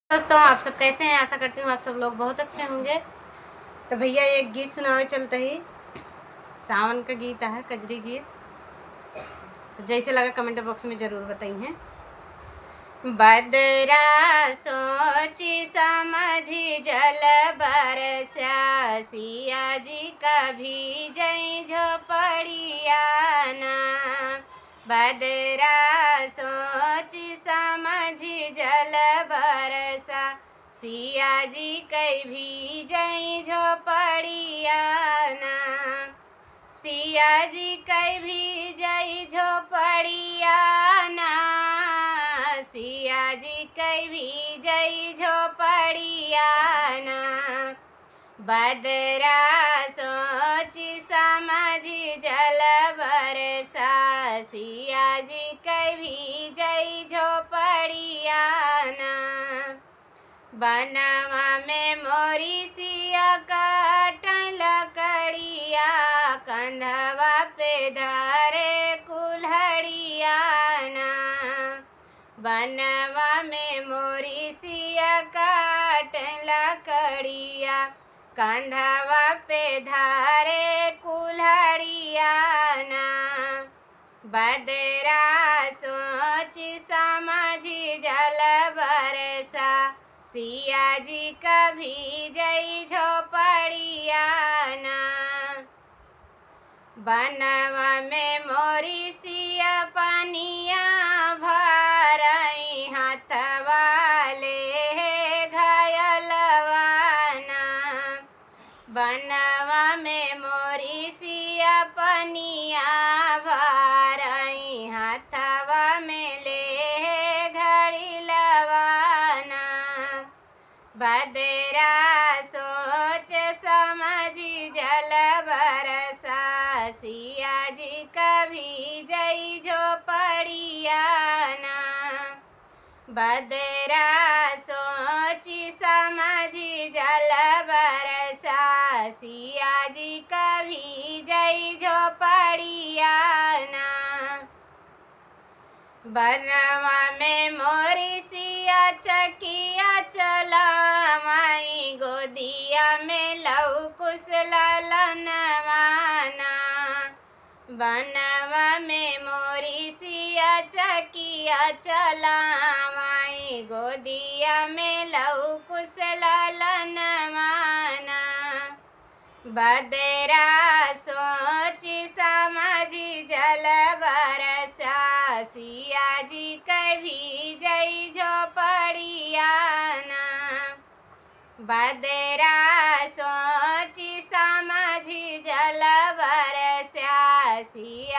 दोस्तों, आप सब कैसे हैं? आशा करती हूँ आप सब लोग बहुत अच्छे होंगे। तो भैया एक गीत सुनावे चलते ही, सावन का गीत है, कजरी गीत। तो जैसे लगा कमेंट बॉक्स में ज़रूर बताइए। बदरा सोची समझी जल बरसा, सिया जी कभी जई झोपड़िया ना। बदरा सोची समझी जल बरसा, सिया जी कभी जई झोपड़िया ना। सिया जी कभी जई झोपड़िया ना, सिया जी कभी जई झोपड़िया ना। बदरा सोची समझी जल बरसा, सिया जी कभी जई झोपड़िया ना। बनवा में मोरी सिया काटन लकड़िया, कंधवा पे धरे कुल्हड़िया ना। बनवा में मोरी सिया काटन लकड़िया, कंधवा पे धरे कुल्हड़िया ना। बदरा सोची समझी जल बरसा, सिया जी कभी जई झोपड़िया ना। बनवा में मोरी सिया पनिया भरई, हाथवा ले घायलवा ना। बनवा में मोरी सिया पनिया भरई, हाथवा में ले घड़िलवा ना। बदरा सोच समझी जल बरसा, सिया जी कभी जई झोपड़िया ना। बदरा सोची समझी जल बरसा, सिया जी कभी जई झोपड़िया ना। बनवा में मोरी सिया चकिया चलावाई, गोदिया में लौकुस ललनवा ना। बनवा में मोरी सिया चकिया चलावाई, गोदिया में लौकुस ललनवा ना। बदरा सोची समझी जल बरसा, सिया जी कभी जई झोपड़िया ना। बदरा सोची समझी जल बरसा, सिया